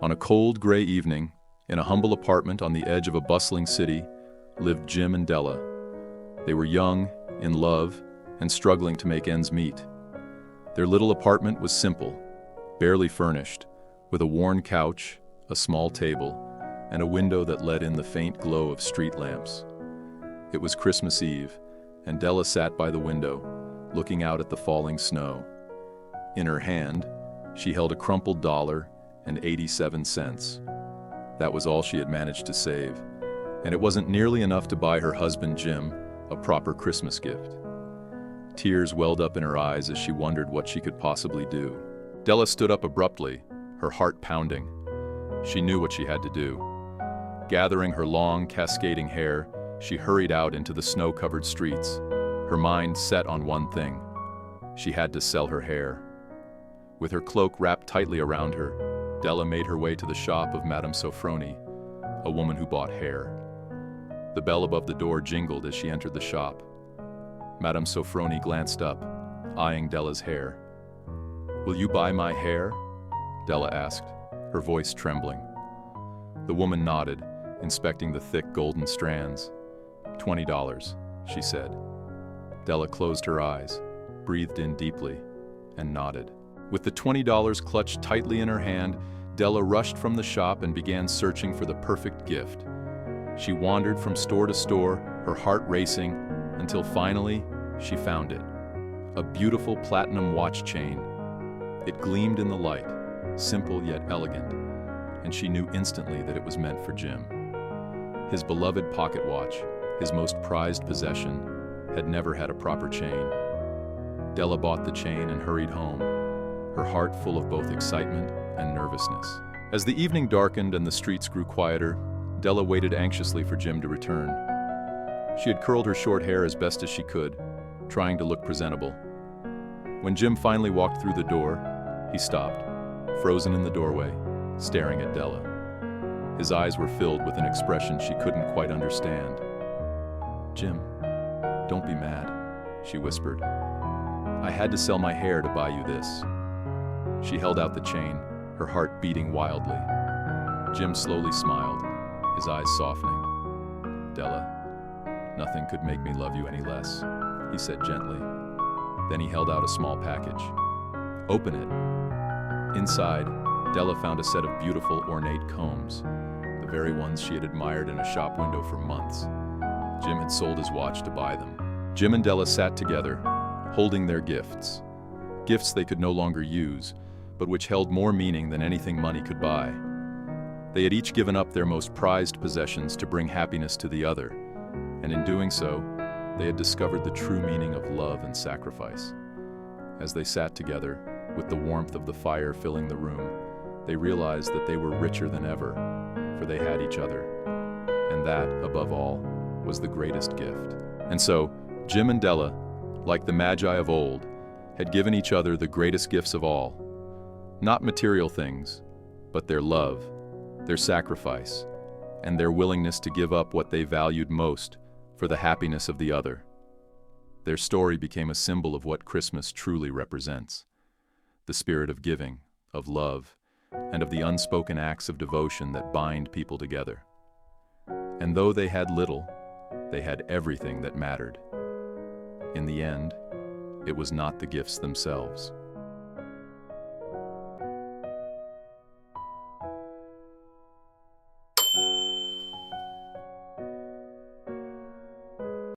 On a cold, gray evening, in a humble apartment on the edge of a bustling city, lived Jim and Della. They were young, in love, and struggling to make ends meet. Their little apartment was simple, barely furnished, with a worn couch, a small table, and a window that let in the faint glow of street lamps. It was Christmas Eve, and Della sat by the window, looking out at the falling snow. In her hand, she held a crumpled $1.87. That was all she had managed to save, and it wasn't nearly enough to buy her husband Jim a proper Christmas gift. Tears welled up in her eyes as she wondered what she could possibly do. Della stood up abruptly, her heart pounding. She knew what she had to do. Gathering her long, cascading hair, she hurried out into the snow-covered streets, her mind set on one thing. She had to sell her hair. With her cloak wrapped tightly around her, Della made her way to the shop of Madame Sofroni, a woman who bought hair. The bell above the door jingled as she entered the shop. Madame Sofroni glanced up, eyeing Della's hair. "Will you buy my hair?" Della asked, her voice trembling. The woman nodded, inspecting the thick golden strands. $20, she said. Della closed her eyes, breathed in deeply, and nodded. With the $20 clutched tightly in her hand, Della rushed from the shop and began searching for the perfect gift. She wandered from store to store, her heart racing, until finally she found it. A beautiful platinum watch chain. It gleamed in the light, simple yet elegant, and she knew instantly that it was meant for Jim. His beloved pocket watch, his most prized possession, had never had a proper chain. Della bought the chain and hurried home, her heart full of both excitement and nervousness. As the evening darkened and the streets grew quieter, Della waited anxiously for Jim to return. She had curled her short hair as best as she could, trying to look presentable. When Jim finally walked through the door, he stopped, frozen in the doorway, staring at Della. His eyes were filled with an expression she couldn't quite understand. "Jim, don't be mad," she whispered. "I had to sell my hair to buy you this." She held out the chain, her heart beating wildly. Jim slowly smiled, his eyes softening. "Della, nothing could make me love you any less," he said gently. Then he held out a small package. "Open it." Inside, Della found a set of beautiful, ornate combs, the very ones she had admired in a shop window for months. Jim had sold his watch to buy them. Jim and Della sat together, holding their gifts. Gifts they could no longer use, but which held more meaning than anything money could buy. They had each given up their most prized possessions to bring happiness to the other, and in doing so, they had discovered the true meaning of love and sacrifice. As they sat together, with the warmth of the fire filling the room, they realized that they were richer than ever, for they had each other. And that, above all, was the greatest gift. And so, Jim and Della, like the Magi of old, had given each other the greatest gifts of all. Not material things, but their love, their sacrifice, and their willingness to give up what they valued most for the happiness of the other. Their story became a symbol of what Christmas truly represents: the spirit of giving, of love, and of the unspoken acts of devotion that bind people together. And though they had little, they had everything that mattered. In the end, it was not the gifts themselves,